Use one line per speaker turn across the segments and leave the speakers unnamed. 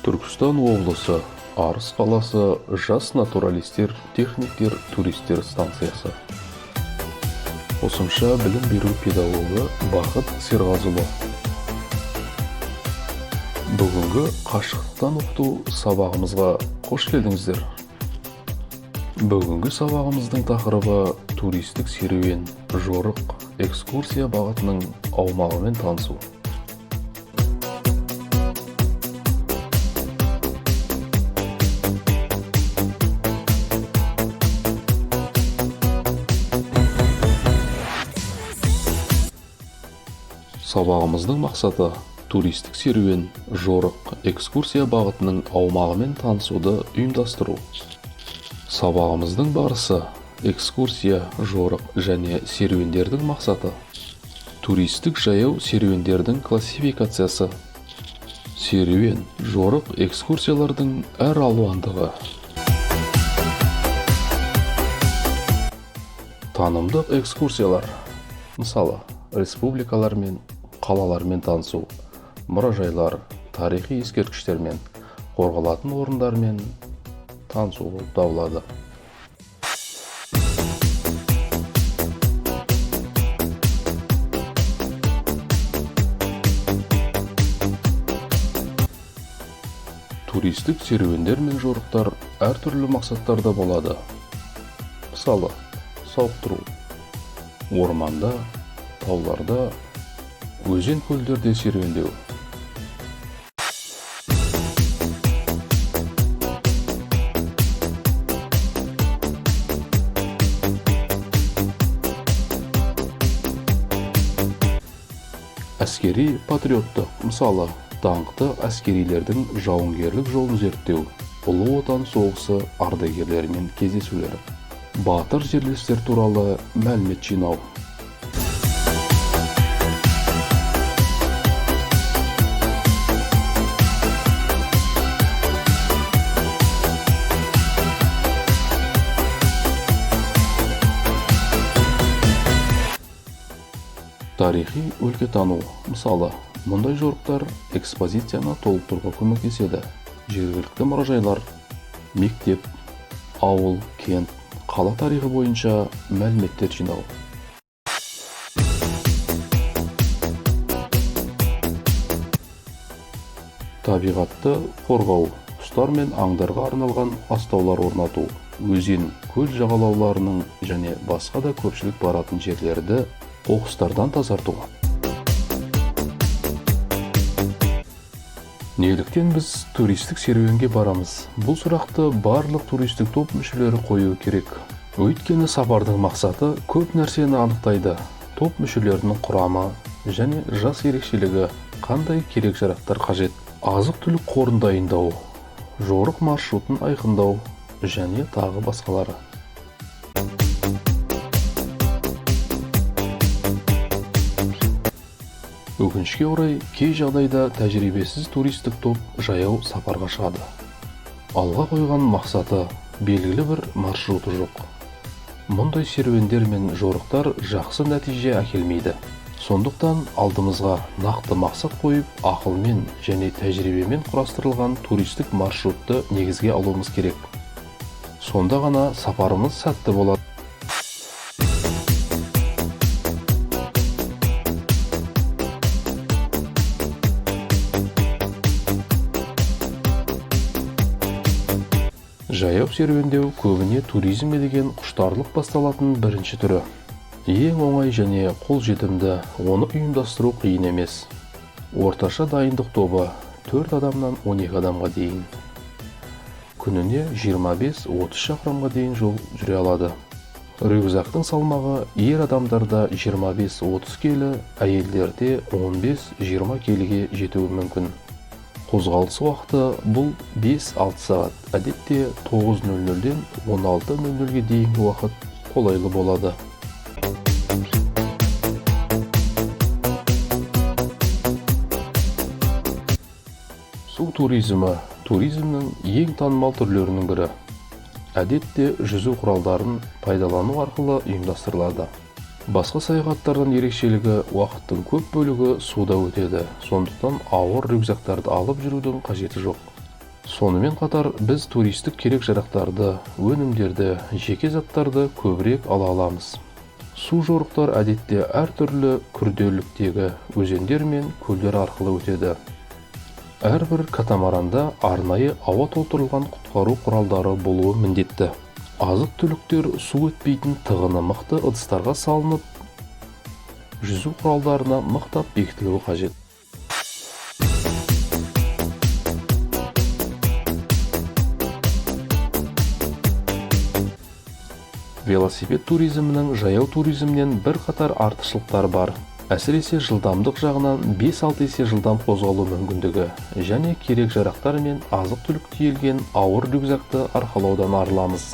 Түркістан облысы, Арыс қаласы, жас натуралистер, техниктер, туристер станциясы. Қосымша білім беру педагогы Бақыт Серғазылы. Бүгінгі қашықтықтан оқыту сабағымызға қош келдіңіздер. Бүгінгі сабағымыздың тақырыбы туристік серуен, жорық, экскурсия бағытының аумағымен танысу. Сабағымыздың мақсаты туристік серуен, жорық, экскурсия бағытының аумағымен танысуды ұйымдастыру. Сабағымыздың барысы экскурсия, жорық және серуендердің мақсаты. Туристік жаяу серуендердің классификациясы. Серуен, жорық, экскурсиялардың әр алуандығы. Танымдық экскурсиялар. Мысалы, республикалар мен қалалармен танысу, мұражайлар, тарихи ескерткіштермен, қорғалатын орындармен танысу болып табылады. Туристік серуендер мен жорықтар әртүрлі мақсаттарда болады. Мысалы, сауықтыру, орманда, тауларда, өзен көлдерде серуендеу. Әскери патриоттық, мысалы, даңқты әскерилердің жауынгерлік жолын зерттеу, ұлы отан соғысы ардагерлерімен кездесулер, батыр жерлестер туралы мәлімет жинау. Тарихи өлкетану, мысалы, мұндай жорықтар экспозицияны толықтыруға көмектеседі. Жергілікті мұражайлар, мектеп, ауыл, кент, қала тарихы бойынша мәліметтер жинау. Табиғатты қорғау, құстар мен аңдарға арналған астаулар орнату, өзен, көл жағалауларының және басқа да көпшілік баратын жерлерді қоқыстардан тазарту. Неліктен біз туристік серуенге барамыз? Бұл сұрақты барлық туристік топ мүшелері қою керек. Өйткені сапардың мақсаты көп нәрсені анықтайды. Топ мүшелерінің құрамы және жас ерекшелігі, қандай керек жарақтар қажет, азық-түлік қорын дайындау, жорық маршрутын айқындау және тағы басқалары. Өкінішке орай, кей жағдайда тәжірибесіз туристік топ жаяу сапарға шығады. Алға қойған мақсаты белгілі бір маршруты жоқ. Мұндай серуендер мен жорықтар жақсы нәтиже әкелмейді. Сондықтан алдымызға нақты мақсат қойып, ақылмен және тәжірибемен құрастырылған туристік маршрутты негізге алуымыз керек. Сонда ғана сапарымыз сәтті болады. Жаяу серуендеу көбіне туризмге деген құштарлық басталатын бірінші түрі. Ең оңай және қолжетімді, оны ұйымдастыру қиын емес. Орташа дайындық тобы 4 адамнан 12 адамға дейін. Күніне 25-30 шақырымға дейін жол жүре алады. Рюкзактың салмағы ер адамдарда 25-30 келі, әйелдерде 15-20 келіге жетуі мүмкін. Қозғалыс уақыты бұл 5-6 сағат, әдетте 9:00-ден 16:00-ге дейінгі уақыт қолайлы болады. Су туризмі туризмнің ең танымал түрлерінің бірі. Әдетте жүзу құралдарын пайдалану арқылы ұйымдастырылады. Басқа саяхаттардан ерекшелігі уақыттың көп бөлігі суда өтеді, сондықтан ауыр рюкзактарды алып жүрудің қажеті жоқ. Сонымен қатар біз туристік керек-жарақтарды, өнімдерді, жеке заттарды көбірек ала аламыз. Су жорықтар әдетте әртүрлі күрделіліктегі өзендер мен көлдер арқылы өтеді. Әрбір катамаранда арнайы ауа толтырылған құтқару құралдары болуы міндетті. Азық-түліктер су өтпейтін тығыны мықты ыдыстарға салынып, жүзу құралдарына мықтап бекітілуі қажет. Велосипед туризмінің жаяу туризмнен бір қатар артықшылықтар бар. Әсіресе жылдамдық жағынан 5-6 есе жылдам қозғалу мүмкіндігі және керек-жарақтар мен азық-түлік тиелген ауыр рюкзакты арқалаудан арыламыз.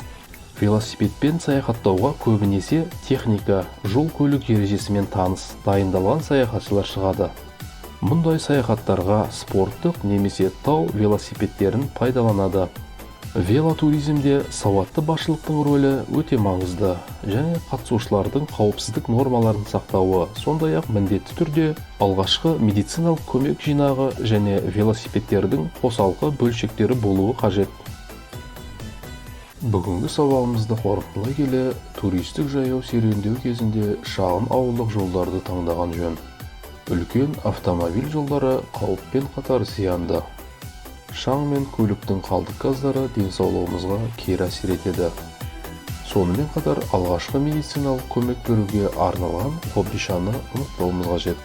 Велосипедпен саяхаттауға көбінесе техника, жол-көлік ережесімен таныс, дайындалған саяхатшылар шығады. Мұндай саяхаттарға спорттық немесе тау велосипедтерін пайдаланады. Велотуризмде сауатты басшылықтың рөлі өте маңызды және қатысушылардың қауіпсіздік нормаларын сақтауы, сондай-ақ міндетті түрде алғашқы медициналық көмек жинағы және велосипедтердің қосалқы бөлшектері болуы қажет. Бүгінгі сауалымызды қорытындылай келе, туристік жаяу серуендеу кезінде шағын ауылдық жолдарды таңдаған жөн. Үлкен автомобиль жолдары қауіппен қатар зиянды. Шаң мен көліктің қалдық газдары денсаулығымызға кері әсер етеді. Сонымен қатар алғашқы медициналық көмек беруге арналған қобдишаны ұмытпауымыз қажет.